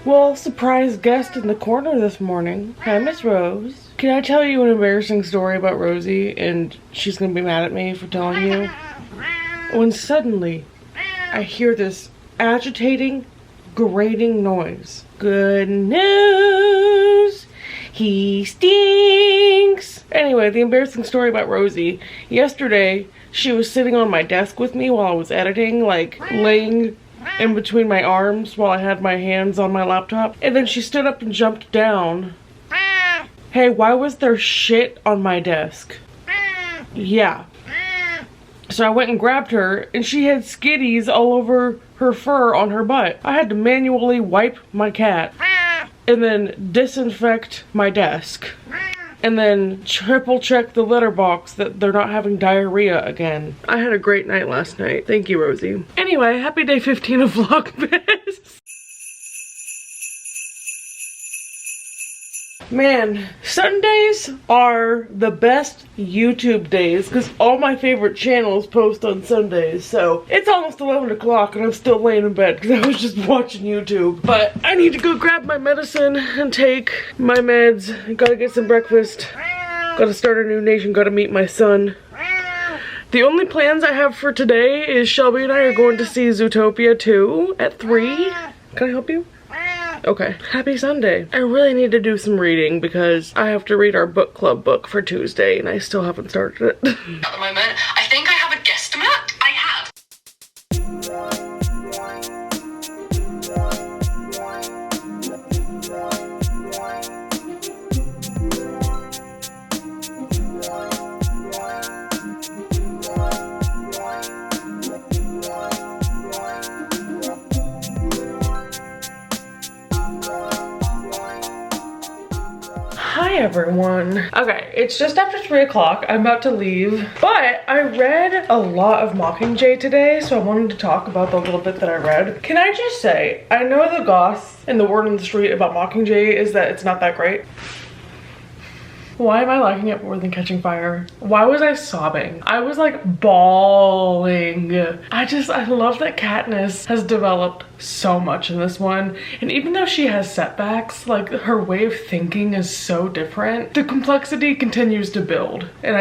Well, surprise guest in the corner this morning. Hi, Miss Rose. Can I tell you an embarrassing story about Rosie? And she's gonna be mad at me for telling you. When suddenly, I hear this agitating, grating noise. Good news! He stinks! Anyway, the embarrassing story about Rosie. Yesterday, she was sitting on my desk with me while I was editing, like laying in between my arms while I had my hands on my laptop. And then she stood up and jumped down. Hey, why was there shit on my desk? Yeah. So I went and grabbed her and she had skitties all over her fur on her butt. I had to manually wipe my cat and then disinfect my desk. And then triple check the litter box that they're not having diarrhea again. I had a great night last night. Thank you, Rosie. Anyway, happy day 15 of Vlogmas. Man, Sundays are the best YouTube days because all my favorite channels post on Sundays. So it's almost 11 o'clock and I'm still laying in bed because I was just watching YouTube. But I need to go grab my medicine and take my meds. Gotta get some breakfast. Gotta start a new nation. Gotta meet my son. The only plans I have for today is Shelby and I are going to see Zootopia 2 at 3. Can I help you? Okay. Happy Sunday. I really need to do some reading because I have to read our book club book for Tuesday and I still haven't started it. At the moment, I think I have a guesstimate. I have. Hi everyone. Okay, it's just after 3 o'clock. I'm about to leave, but I read a lot of Mockingjay today, so I wanted to talk about the little bit that I read. Can I just say, I know the goss and the word on the street about Mockingjay is that it's not that great. Why am I liking it more than Catching Fire? Why was I sobbing? I was like bawling. I love that Katniss has developed so much in this one. And even though she has setbacks, like her way of thinking is so different, the complexity continues to build. And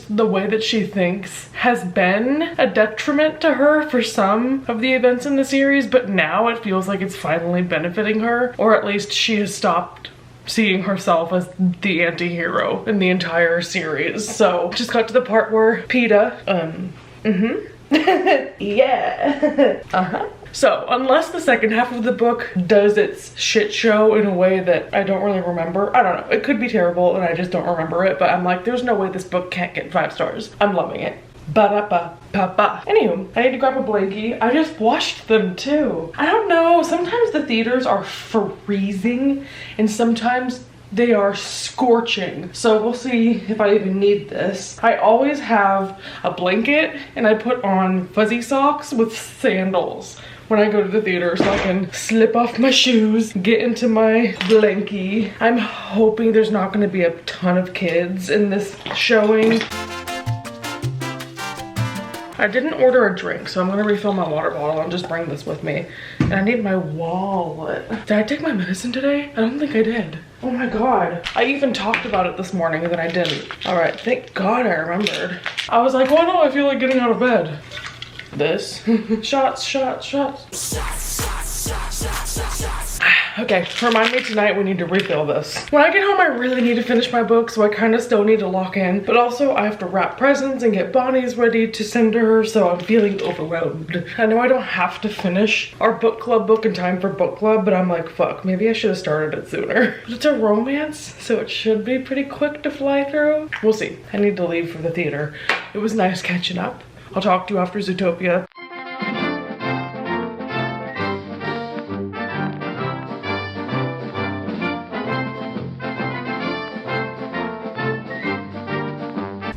the way that she thinks has been a detriment to her for some of the events in the series, but now it feels like it's finally benefiting her, or at least she has stopped seeing herself as the anti-hero in the entire series. So just got to the part where PETA, yeah. So unless the second half of the book does its shit show in a way that I don't really remember, I don't know, it could be terrible and I just don't remember it, but I'm like, there's no way this book can't get 5 stars. I'm loving it. Ba-da-ba-ba-ba. Anywho, I need to grab a blankie. I just washed them too. I don't know, sometimes the theaters are freezing and sometimes they are scorching. So we'll see if I even need this. I always have a blanket and I put on fuzzy socks with sandals when I go to the theater so I can slip off my shoes, get into my blankie. I'm hoping there's not gonna be a ton of kids in this showing. I didn't order a drink, so I'm gonna refill my water bottle and just bring this with me. And I need my wallet. Did I take my medicine today? I don't think I did. Oh my God. I even talked about it this morning and then I didn't. All right, thank God I remembered. I was like, why don't I feel like getting out of bed? This. Shots, shots, shots. Okay, remind me tonight we need to refill this. When I get home, I really need to finish my book, so I kind of still need to lock in. But also, I have to wrap presents and get Bonnie's ready to send to her, so I'm feeling overwhelmed. I know I don't have to finish our book club book in time for book club, but I'm like, fuck, maybe I should have started it sooner. But it's a romance, so it should be pretty quick to fly through. We'll see. I need to leave for the theater. It was nice catching up. I'll talk to you after Zootopia.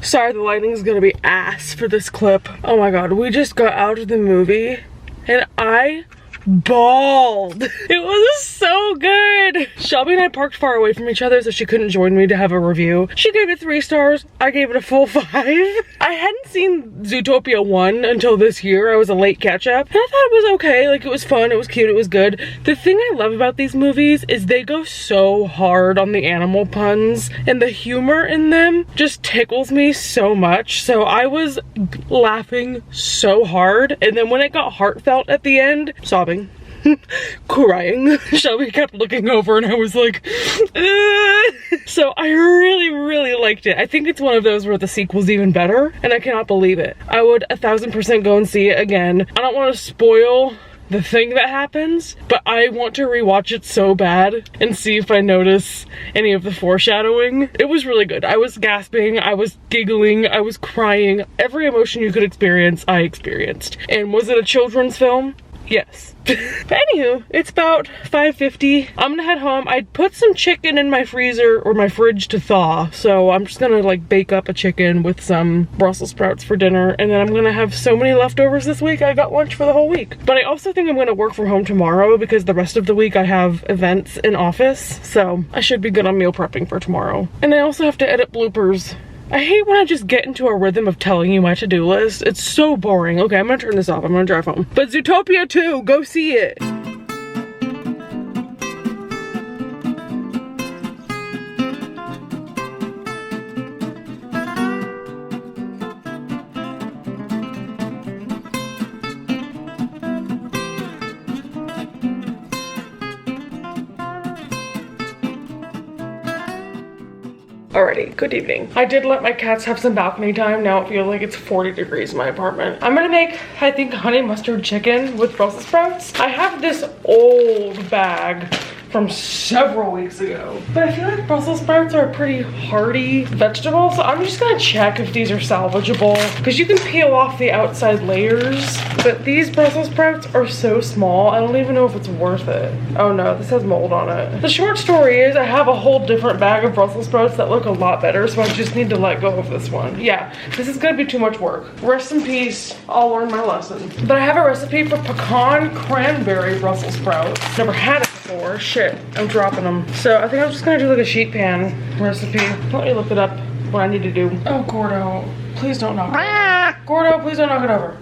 Sorry, the lighting is gonna be ass for this clip. Oh my God, we just got out of the movie and I bawled. It was so good. Shelby and I parked far away from each other so she couldn't join me to have a review. She gave it 3 stars. I gave it a full 5. I hadn't seen Zootopia 1 until this year. I was a late catch up. And I thought it was okay. Like, it was fun, it was cute, it was good. The thing I love about these movies is they go so hard on the animal puns, and the humor in them just tickles me so much. So I was laughing so hard, and then when it got heartfelt at the end, sobbing. Crying. Shelby kept looking over and I was like, ugh. So I really liked it. I think it's one of those where the sequel's even better, and I cannot believe it. I would 1000% go and see it again. I don't want to spoil the thing that happens, but I want to rewatch it so bad and see if I notice any of the foreshadowing. It was really good. I was gasping, I was giggling, I was crying. Every emotion you could experience, I experienced. And was it a children's film? Yes. But anywho, it's about 5:50. I'm gonna head home. I put some chicken in my freezer or my fridge to thaw, so I'm just gonna like bake up a chicken with some Brussels sprouts for dinner, and then I'm gonna have so many leftovers this week. I got lunch for the whole week. But I also think I'm gonna work from home tomorrow because the rest of the week I have events in office, so I should be good on meal prepping for tomorrow. And I also have to edit bloopers. I hate when I just get into a rhythm of telling you my to-do list. It's so boring. Okay, I'm gonna turn this off. I'm gonna drive home. But Zootopia 2, go see it. Alrighty, good evening. I did let my cats have some balcony time. Now it feels like it's 40 degrees in my apartment. I'm gonna make, I think, honey mustard chicken with Brussels sprouts. I have this old bag from several weeks ago, but I feel like Brussels sprouts are a pretty hardy vegetable, so I'm just gonna check if these are salvageable, because you can peel off the outside layers, but these Brussels sprouts are so small, I don't even know if it's worth it. Oh no, this has mold on it. The short story is I have a whole different bag of Brussels sprouts that look a lot better, so I just need to let go of this one. Yeah, this is gonna be too much work. Rest in peace, I'll learn my lesson. But I have a recipe for pecan cranberry Brussels sprouts. Never had it before. Shit, I'm dropping them. So I think I'm just gonna do like a sheet pan recipe. Let me look it up, what I need to do. Oh, Gordo, please don't knock it over. Gordo, please don't knock it over.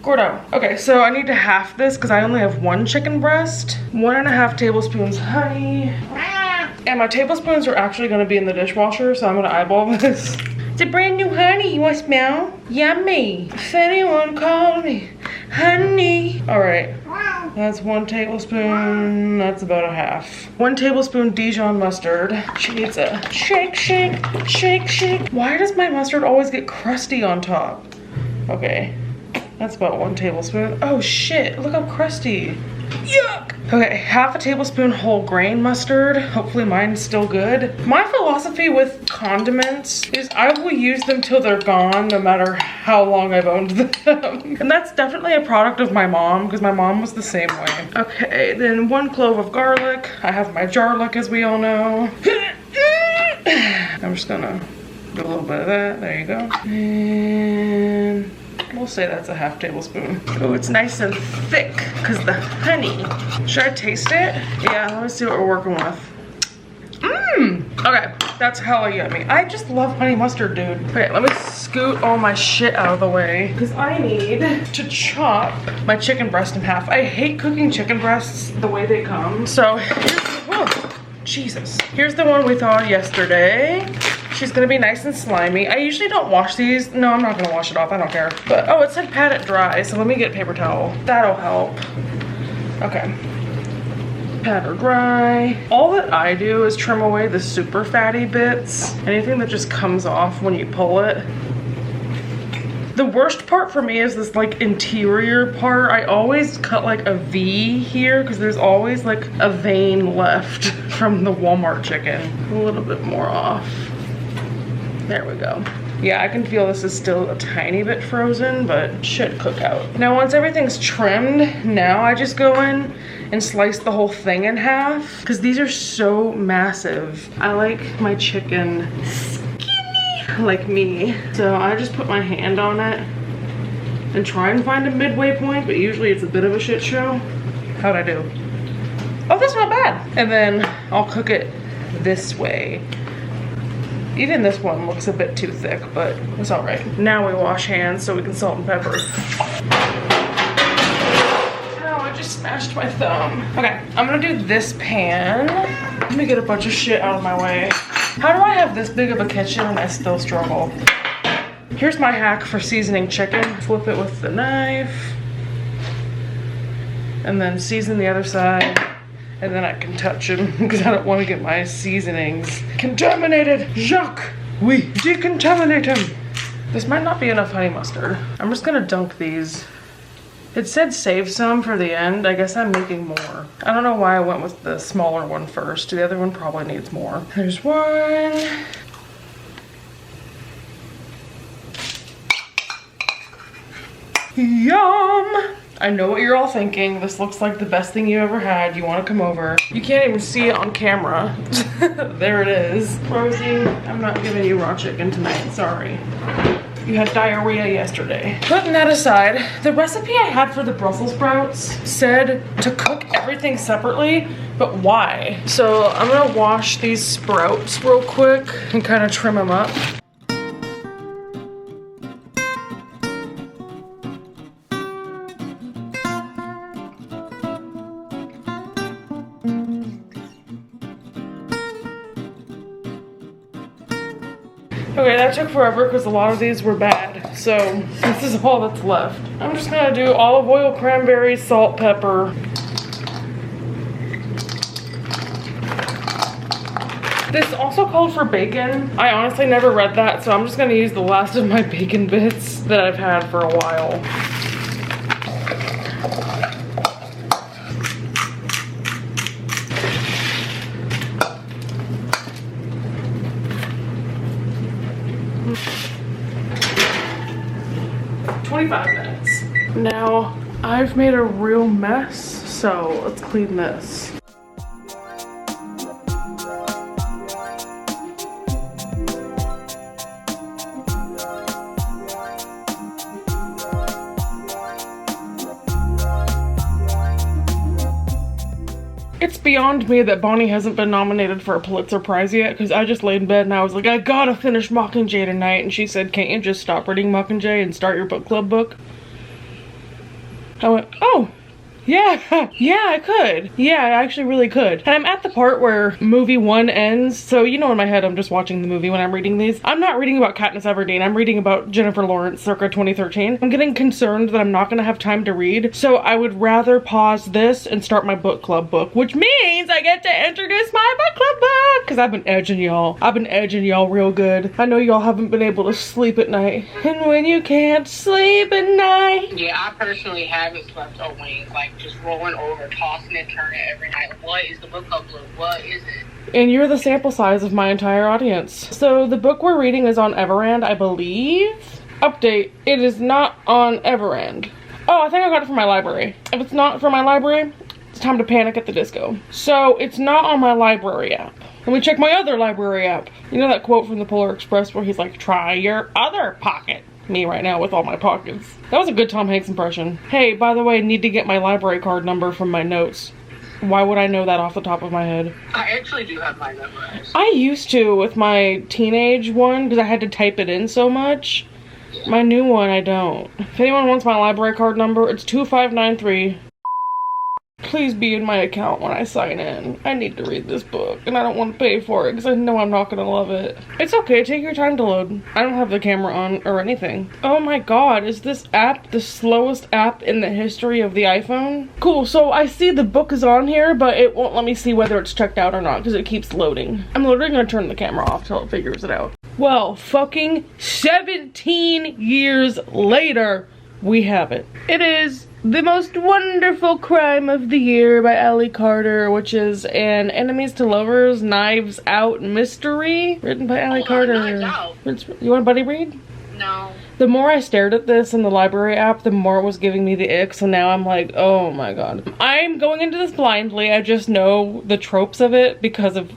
Gordo. Okay, so I need to half this because I only have 1 chicken breast. 1.5 tablespoons honey. And my tablespoons are actually gonna be in the dishwasher, so I'm gonna eyeball this. It's a brand new honey, you wanna smell? Yummy. If anyone called me honey. All right, that's 1 tablespoon, that's about a half. 1 tablespoon Dijon mustard. She needs a shake, shake, shake, shake. Why does my mustard always get crusty on top? Okay, that's about 1 tablespoon. Oh shit, look how crusty. Yuck! Okay, 1/2 tablespoon whole grain mustard. Hopefully mine's still good. My philosophy with condiments is I will use them till they're gone, no matter how long I've owned them. And that's definitely a product of my mom, because my mom was the same way. Okay, then 1 clove of garlic. I have my garlic, as we all know. I'm just gonna do a little bit of that. There you go. And we'll say that's a 1/2 tablespoon. Oh, it's nice and thick because the honey. Should I taste it? Yeah, let me see what we're working with. Okay, that's hella yummy. I just love honey mustard, dude. Okay, let me scoot all my shit out of the way because I need to chop my chicken breast in half. I hate cooking chicken breasts the way they come. So Jesus. Here's the one we thawed yesterday. She's gonna be nice and slimy. I usually don't wash these. No, I'm not gonna wash it off, I don't care. But, oh, it said pat it dry, so let me get a paper towel. That'll help. Okay. Pat her dry. All that I do is trim away the super fatty bits. Anything that just comes off when you pull it. The worst part for me is this like interior part. I always cut like a V here because there's always like a vein left from the Walmart chicken. A little bit more off. There we go. Yeah, I can feel this is still a tiny bit frozen, but it should cook out. Now, once everything's trimmed, now I just go in and slice the whole thing in half because these are so massive. I like my chicken skinny like me. So I just put my hand on it and try and find a midway point, but usually it's a bit of a shit show. How'd I do? Oh, that's not bad. And then I'll cook it this way. Even this one looks a bit too thick, but it's all right. Now we wash hands so we can salt and pepper. Oh, I just smashed my thumb. Okay, I'm gonna do this pan. Let me get a bunch of shit out of my way. How do I have this big of a kitchen and I still struggle? Here's my hack for seasoning chicken. Flip it with the knife. And then season the other side. And then I can touch them because I don't want to get my seasonings contaminated. Jacques, we decontaminate him. This might not be enough honey mustard. I'm just gonna dunk these. It said save some for the end. I guess I'm making more. I don't know why I went with the smaller one first. The other one probably needs more. There's one. Yum! I know what you're all thinking. This looks like the best thing you ever had. You want to come over. You can't even see it on camera. There it is. Rosie, I'm not giving you raw chicken tonight. Sorry. You had diarrhea yesterday. Putting that aside, the recipe I had for the Brussels sprouts said to cook everything separately, but why? So I'm gonna wash these sprouts real quick and kind of trim them up. Okay, that took forever because a lot of these were bad. So this is all that's left. I'm just gonna do olive oil, cranberries, salt, pepper. This also called for bacon. I honestly never read that, so I'm just gonna use the last of my bacon bits that I've had for a while. Now, I've made a real mess, so let's clean this. It's beyond me that Bonnie hasn't been nominated for a Pulitzer Prize yet, because I just laid in bed and I was like, I gotta finish Mockingjay tonight, and she said, can't you just stop reading Mockingjay and start your book club book? I went, oh, yeah, yeah, I could. Yeah, I actually really could. And I'm at the part where movie 1 ends, so you know in my head I'm just watching the movie when I'm reading these. I'm not reading about Katniss Everdeen, I'm reading about Jennifer Lawrence circa 2013. I'm getting concerned that I'm not gonna have time to read, so I would rather pause this and start my book club book, which means I get to introduce my book club book! Because I've been edging y'all. I've been edging y'all real good. I know y'all haven't been able to sleep at night. And when you can't sleep at night. Yeah, I personally haven't slept a wink, like just rolling over, tossing and turning every night. What is the book club book? What is it? And you're the sample size of my entire audience. So the book we're reading is on Everand, I believe. Update, it is not on Everand. Oh, I think I got it from my library. If it's not from my library, it's time to panic at the disco. So it's not on my library app. Let me check my other library app. You know that quote from the Polar Express where he's like, try your other pocket? Me right now with all my pockets. That was a good Tom Hanks impression. Hey, by the way, I need to get my library card number from my notes. Why would I know that off the top of my head? I actually do have mine memorized. I used to with my teenage one because I had to type it in so much. Yeah. My new one, I don't. If anyone wants my library card number, it's 2593. Please be in my account when I sign in. I need to read this book and I don't want to pay for it because I know I'm not going to love it. It's okay, take your time to load. I don't have the camera on or anything. Oh my god, is this app the slowest app in the history of the iPhone? Cool, so I see the book is on here, but it won't let me see whether it's checked out or not because it keeps loading. I'm literally going to turn the camera off till it figures it out. Well, fucking 17 years later, we have it. It is The Most Wonderful Crime of the Year by Ellie Carter, which is an enemies to lovers, knives out mystery written by Ellie Carter. You want a buddy read? No. The more I stared at this in the library app, the more it was giving me the ick, so now I'm like, oh my god. I'm going into this blindly. I just know the tropes of it because of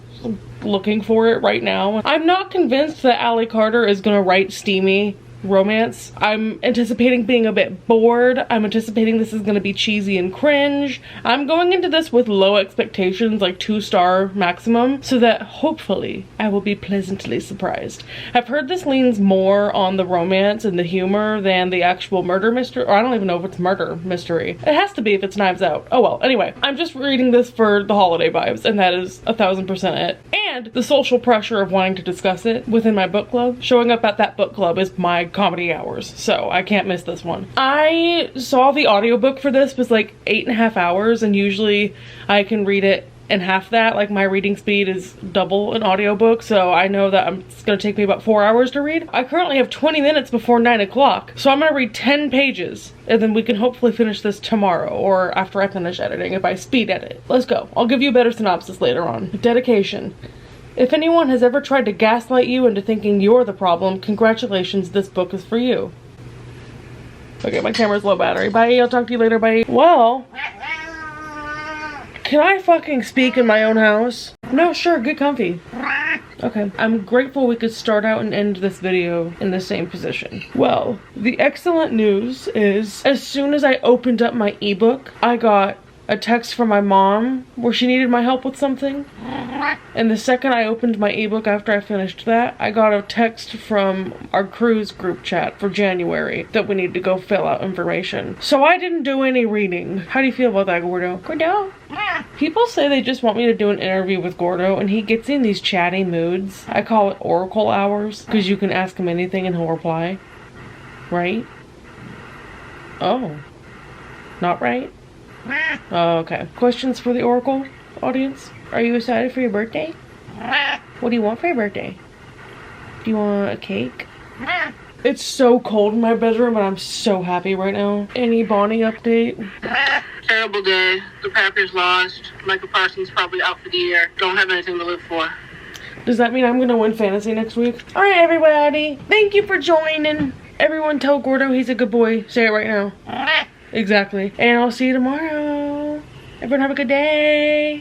looking for it right now. I'm not convinced that Ellie Carter is gonna write steamy romance. I'm anticipating being a bit bored. I'm anticipating this is gonna be cheesy and cringe. I'm going into this with low expectations, like 2-star maximum, so that hopefully I will be pleasantly surprised. I've heard this leans more on the romance and the humor than the actual murder mystery, or I don't even know if it's murder mystery. It has to be if it's Knives Out. Oh well, anyway, I'm just reading this for the holiday vibes, and that is 1000% it. And the social pressure of wanting to discuss it within my book club. Showing up at that book club is my comedy hours, so I can't miss this one. I saw the audiobook for this was like 8.5 hours, and usually I can read it in half that. Like, my reading speed is double an audiobook, so I know that it's gonna take me about 4 hours to read. I currently have 20 minutes before 9 o'clock, so I'm gonna read 10 pages, and then we can hopefully finish this tomorrow, or after I finish editing, if I speed edit. Let's go. I'll give you a better synopsis later on. Dedication. If anyone has ever tried to gaslight you into thinking you're the problem, congratulations, this book is for you. Okay, my camera's low battery. Bye, I'll talk to you later, bye. Well, can I fucking speak in my own house? No, sure, get comfy. Okay, I'm grateful we could start out and end this video in the same position. Well, the excellent news is, as soon as I opened up my ebook, I got a text from my mom where she needed my help with something. And the second I opened my ebook after I finished that, I got a text from our cruise group chat for January that we need to go fill out information. So I didn't do any reading. How do you feel about that, Gordo? Gordo? People say they just want me to do an interview with Gordo, and he gets in these chatty moods. I call it oracle hours, because you can ask him anything and he'll reply. Right? Oh. Not right? Oh, okay. Questions for the Oracle audience? Are you excited for your birthday? What do you want for your birthday? Do you want a cake? It's so cold in my bedroom, and I'm so happy right now. Any Bonnie update? Terrible day. The Packers lost. Michael Parsons probably out for the year. Don't have anything to live for. Does that mean I'm gonna win fantasy next week? Alright, everybody. Thank you for joining. Everyone tell Gordo he's a good boy. Say it right now. Exactly. And I'll see you tomorrow. Everyone have a good day.